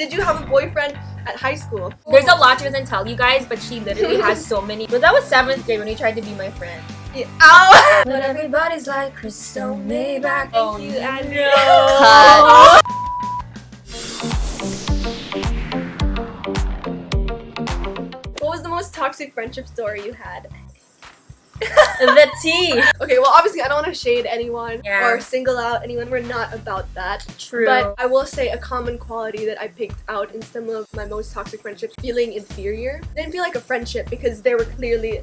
Did you have a boyfriend at high school? There's a lot she doesn't tell you guys, but she literally has so many. But that was 7th grade when he tried to be my friend. Yeah. Ow! But everybody's like Crystal Maybach. Thank you, Andy. No. What was the most toxic friendship story you had? The tea. Okay, well, obviously I don't want to shade anyone Yeah. or single out anyone. We're not about that. True. But I will say a common quality that I picked out in some of my most toxic friendships, feeling inferior. It didn't feel like a friendship because there were clearly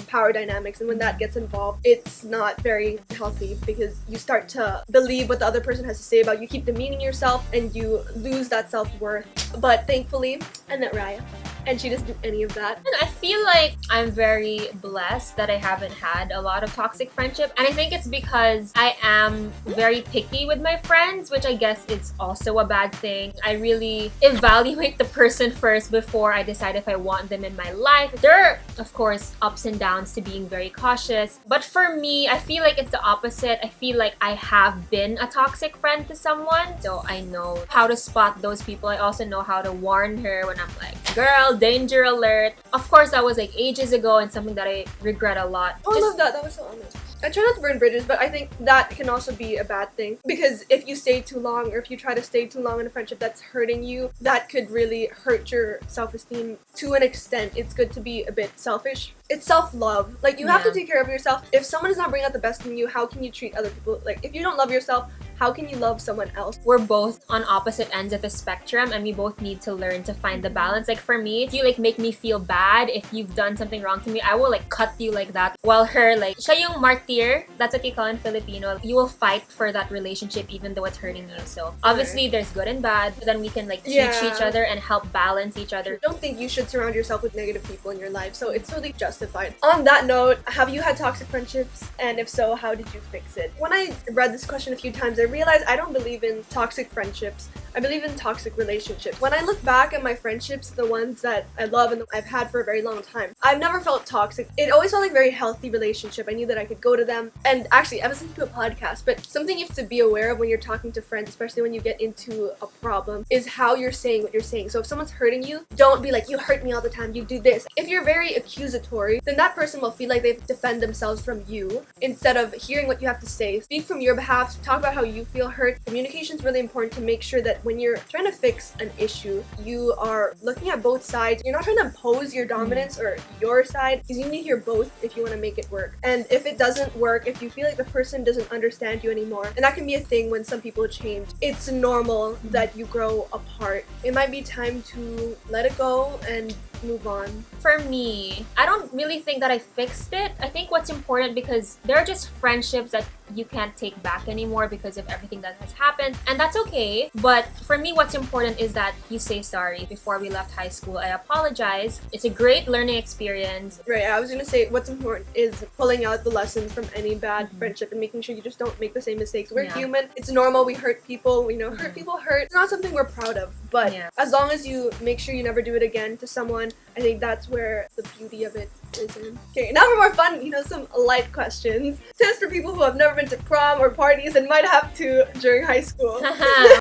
power dynamics, and when that gets involved, it's not very healthy because you start to believe what the other person has to say about you, keep demeaning yourself, and you lose that self-worth. But thankfully, I met Raya, and she doesn't do any of that. And I feel like I'm very blessed that I haven't had a lot of toxic friendship. And I think it's because I am very picky with my friends, which I guess is also a bad thing. I really evaluate the person first before I decide if I want them in my life. There are, of course, ups and downs to being very cautious. But for me, I feel like it's the opposite. I feel like I have been a toxic friend to someone. So I know how to spot those people. I also know how to warn her when I'm like, girl, danger alert. Of course, that was like ages ago and something that I regret a lot. Oh, I love that. That was so honest. I try not to burn bridges, but I think that can also be a bad thing. Because if you stay too long, or if you try to stay too long in a friendship that's hurting you, that could really hurt your self-esteem to an extent. It's good to be a bit selfish. It's self-love. Like, you have to take care of yourself. If someone is not bringing out the best in you, how can you treat other people? Like, if you don't love yourself, how can you love someone else? We're both on opposite ends of the spectrum, and we both need to learn to find the balance. Like for me, if you like make me feel bad, if you've done something wrong to me, I will like cut you like that. While her, like, siya yung martyr, that's what you call in Filipino. You will fight for that relationship even though it's hurting you. So obviously there's good and bad, but then we can like teach each other and help balance each other. I don't think you should surround yourself with negative people in your life, so it's totally justified. On that note, have you had toxic friendships? And if so, how did you fix it? When I read this question a few times, I realized I don't believe in toxic friendships. I believe in toxic relationships. When I look back at my friendships, the ones that I love and that I've had for a very long time, I've never felt toxic. It always felt like a very healthy relationship. I knew that I could go to them. And actually, I was listening to a podcast, but something you have to be aware of when you're talking to friends, especially when you get into a problem, is how you're saying what you're saying. So if someone's hurting you, don't be like, you hurt me all the time, you do this. If you're very accusatory, then that person will feel like they have to defend themselves from you instead of hearing what you have to say. Speak from your behalf, talk about how you feel hurt. Communication is really important to make sure that when you're trying to fix an issue, you are looking at both sides. You're not trying to impose your dominance or your side, because you need to hear both if you want to make it work. And if it doesn't work, if you feel like the person doesn't understand you anymore, and that can be a thing when some people change, it's normal that you grow apart. It might be time to let it go and move on. For me, I don't really think that I fixed it. I think what's important, because there are just friendships that you can't take back anymore because of everything that has happened, and that's okay. But for me, what's important is that you say sorry. Before we left high school, I apologize. It's a great learning experience. Right, I was gonna say what's important is pulling out the lessons from any bad friendship and making sure you just don't make the same mistakes. We're human. It's normal. We hurt people. You know, hurt people hurt. It's not something we're proud of. But as long as you make sure you never do it again to someone, I think that's where the beauty of it is in. Okay, now for more fun, some light questions. Tips for people who have never been to prom or parties and might have to during high school.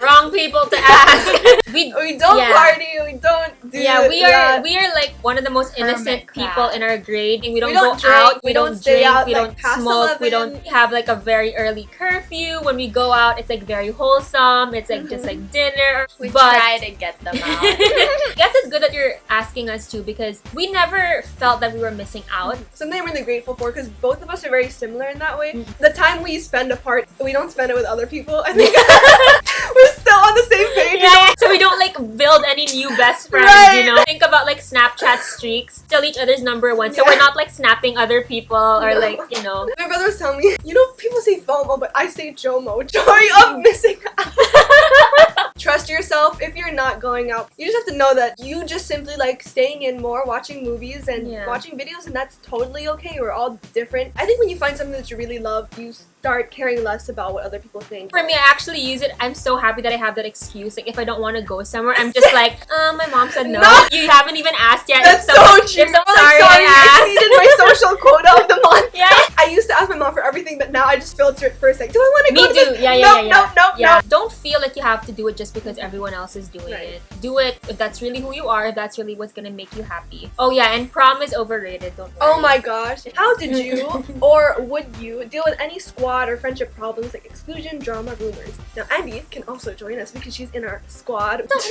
Wrong people to ask. we don't party, we don't do we are like one of the most innocent people in our grade. We don't go drink, out, we don't stay drink, out, we don't smoke, 11. we don't have like a very early curfew. When we go out, it's like very wholesome. It's like just like dinner. We try to get them out. I guess it's good that you're asking us too, because we never felt that we were missing out. Something I'm really grateful for, because both of us are very similar in that way. The time we spend apart, we don't spend it with other people. I think we're still on the same page. So we don't like build any new best friends, Think about like Snapchat streaks, still each other's number one. So we're not like snapping other people or like, My brother was telling me, people say FOMO, but I say JOMO, joy of missing out. Trust yourself. If you're not going out, you just have to know that you just simply like staying in more, watching movies and watching videos, and that's totally okay. We're all different. I think when you find something that you really love, you start caring less about what other people think. For me, I actually use it. I'm so happy that I have that excuse. Like, if I don't want to go somewhere, I'm just like, my mom said no. You haven't even asked yet. That's so true. I'm so I'm sorry, sorry, I I exceeded my social quota of the month. Yeah. I used to ask my mom for everything, but now I just filter it first. Like, do I want to go Me to too. this? Yeah. No. Don't feel like you have to do it just because everyone else is doing it. Do it if that's really who you are, if that's really what's gonna make you happy. Oh yeah, and prom is overrated, don't worry. Oh my gosh. How did you or would you deal with any squad or friendship problems like exclusion, drama, rumors? Now, Andie can also join us because she's in our squad. It's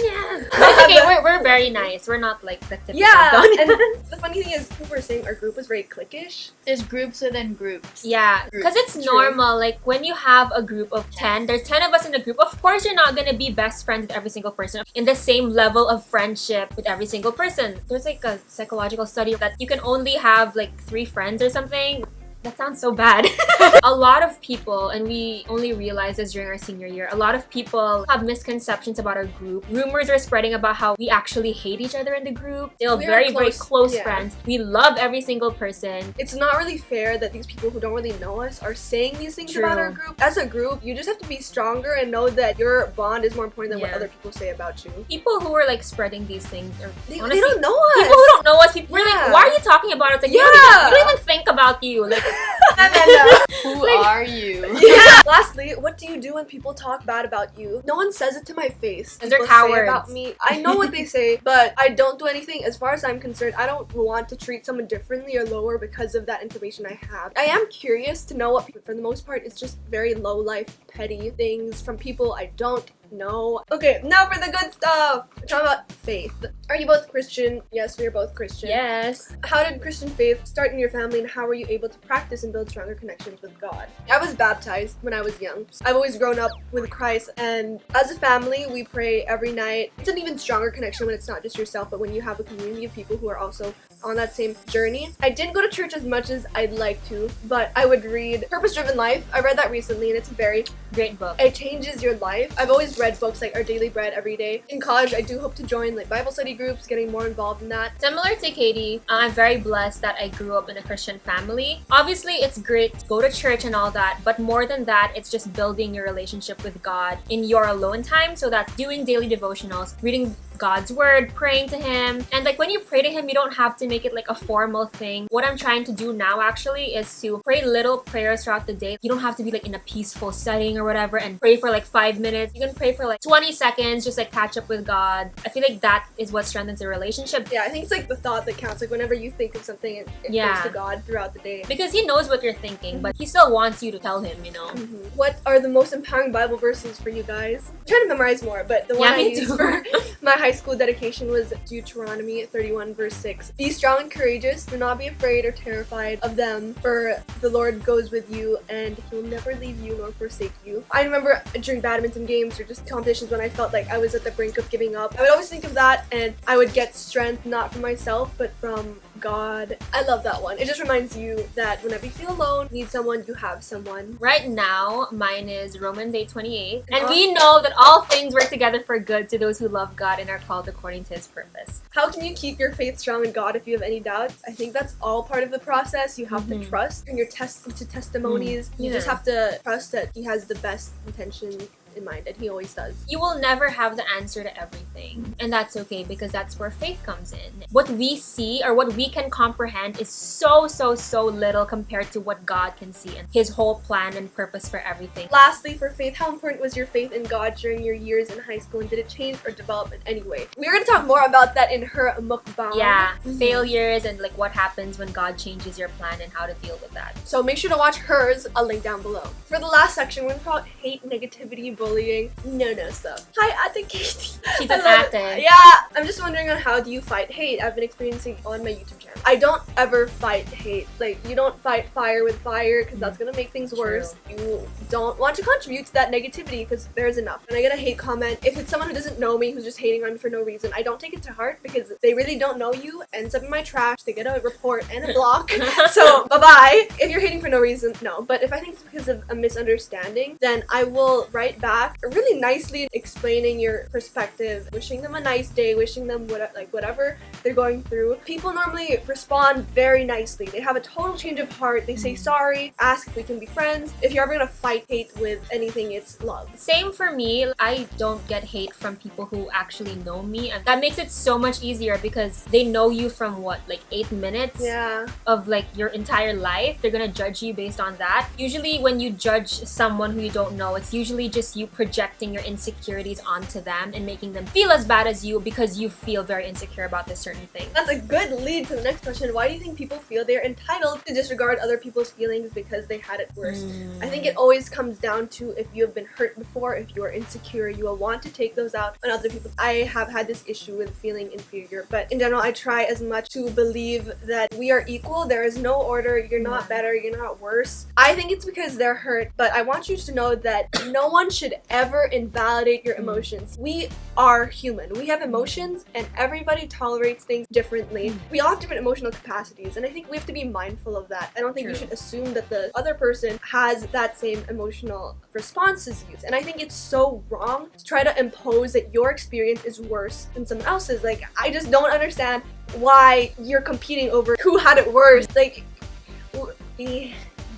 okay, we're very nice. We're not like the typical and the funny thing is, people were saying our group was very cliquish. There's groups within groups. Yeah, because it's normal. Like, when you have a group of 10, there's 10 of us in a group. Of course, you're not gonna be best friends with every single person in the same level of friendship with every single person. There's like a psychological study that you can only have like 3 friends or something. That sounds so bad. A lot of people, and we only realized this during our senior year, a lot of people have misconceptions about our group. Rumors are spreading about how we actually hate each other in the group. They're very close friends. We love every single person. It's not really fair that these people who don't really know us are saying these things about our group. As a group, you just have to be stronger and know that your bond is more important than what other people say about you. People who are like spreading these things are honestly, they don't know us. People who don't know us, we're like, why are you talking about us? Like, we don't even think about you. Like, who are you? Yeah. Lastly, what do you do when people talk bad about you? No one says it to my face. Because they're People cowards. say about me. I know what they say, but I don't do anything. As far as I'm concerned, I don't want to treat someone differently or lower because of that information I have. I am curious to know what people, for the most part, it's just very low life, petty things from people I don't know. Okay, now for the good stuff. We're talking about faith. Are you both Christian? Yes, we are both Christian. Yes. How did Christian faith start in your family, and how were you able to practice and build stronger connections with God? I was baptized when I was young. I've always grown up with Christ, and as a family, we pray every night. It's an even stronger connection when it's not just yourself, but when you have a community of people who are also on that same journey. I didn't go to church as much as I'd like to, but I would read Purpose Driven Life. I read that recently, and it's a very great book. It changes your life. I've always read books like Our Daily Bread every day. In college, I do hope to join like Bible study groups, getting more involved in that. Similar to Katie, I'm very blessed that I grew up in a Christian family. Obviously, it's great to go to church and all that, but more than that, it's just building your relationship with God in your alone time. So that's doing daily devotionals, reading God's word, praying to Him. And like when you pray to Him, you don't have to make it like a formal thing. What I'm trying to do now actually is to pray little prayers throughout the day. You don't have to be like in a peaceful setting or whatever and pray for like 5 minutes. You can pray for like 20 seconds, just like catch up with God. I feel like that is what strengthens a relationship. Yeah, I think it's like the thought that counts. Like whenever you think of something, it goes to God throughout the day. Because He knows what you're thinking, but He still wants you to tell Him, you know. What are the most empowering Bible verses for you guys? I'm trying to memorize more, but the one I used for my high school dedication was Deuteronomy 31 verse 6. Be strong and courageous. Do not be afraid or terrified of them, for the Lord goes with you and He will never leave you nor forsake you. I remember during badminton games or just competitions when I felt like I was at the brink of giving up, I would always think of that and I would get strength not from myself but from God. I love that one. It just reminds you that whenever you feel alone, need someone, you have someone. Right now, mine is Romans 8:28. And we know that all things work together for good to those who love God and are called according to His purpose. How can you keep your faith strong in God if you have any doubts? I think that's all part of the process. You have to trust in your testimonies. You just have to trust that He has the best intention in mind, and He always does. You will never have the answer to everything, and that's okay because that's where faith comes in. What we see or what we can comprehend is so little compared to what God can see and His whole plan and purpose for everything. Lastly, for faith, how important was your faith in God during your years in high school, and did it change or develop in any way? We're gonna talk more about that in her mukbang. Yeah, failures and like what happens when God changes your plan and how to deal with that. So make sure to watch hers. I'll link down below. For the last section, we're gonna talk about hate, negativity, bullying, no stuff. Hi, Ate Katie. She's an ate. Yeah, I'm just wondering on how do you fight hate? I've been experiencing on my YouTube channel. I don't ever fight hate. Like, you don't fight fire with fire because that's gonna make things worse. You don't want to contribute to that negativity because there's enough. And I get a hate comment, if it's someone who doesn't know me, who's just hating on me for no reason, I don't take it to heart because they really don't know you. Ends up in my trash. They get a report and a block. So bye-bye. If you're hating for no reason, no. But if I think it's because of a misunderstanding, then I will write back really nicely explaining your perspective, wishing them a nice day, wishing them whatever they're going through. People normally, for respond very nicely. They have a total change of heart. They say sorry, ask if we can be friends. If you're ever gonna fight hate with anything, it's love. Same for me. I don't get hate from people who actually know me, and that makes it so much easier because they know you from what, like 8 minutes of like your entire life. They're gonna judge you based on that. Usually when you judge someone who you don't know, it's usually just you projecting your insecurities onto them and making them feel as bad as you because you feel very insecure about this certain thing. That's a good lead to the next question. Why do you think people feel they're entitled to disregard other people's feelings because they had it worse? I think it always comes down to if you have been hurt before, if you are insecure, you will want to take those out on other people. I have had this issue with feeling inferior, but in general, I try as much to believe that we are equal. There is no order. You're not better. You're not worse. I think it's because they're hurt, but I want you to know that no one should ever invalidate your emotions. We are human. We have emotions, and everybody tolerates things differently. We all have different emotional capacities, and I think we have to be mindful of that. I don't think you should assume that the other person has that same emotional response as you. And I think it's so wrong to try to impose that your experience is worse than someone else's. Like, I just don't understand why you're competing over who had it worse. Like,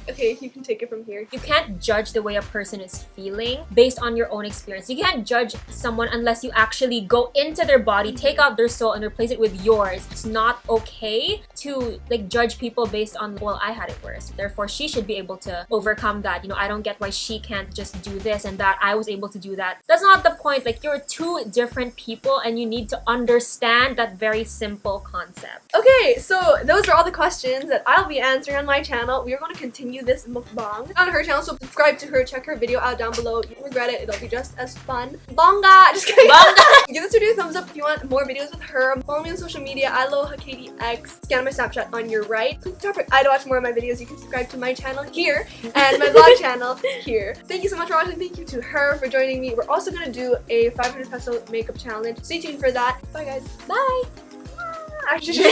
okay, you can take it from here. You can't judge the way a person is feeling based on your own experience. You can't judge someone unless you actually go into their body, take out their soul, and replace it with yours. It's not okay to like judge people based on, well, I had it worse, therefore she should be able to overcome that. You know, I don't get why she can't just do this and that. I was able to do that. That's not the point. Like, you're two different people and you need to understand that very simple concept. Okay, so those are all the questions that I'll be answering on my channel. We are going to continue this mukbang on her channel, so subscribe to her, check her video out down below. You won't regret it, it'll be just as fun. Bonga! Just kidding. Bonga! Give this video a thumbs up if you want more videos with her. Follow me on social media, alohakatieg. Scan my Snapchat on your right. Click the top right eye to watch more of my videos. You can subscribe to my channel here and my vlog channel here. Thank you so much for watching. Thank you to her for joining me. We're also gonna do a 500 peso makeup challenge. Stay tuned for that. Bye guys. Bye! Actually,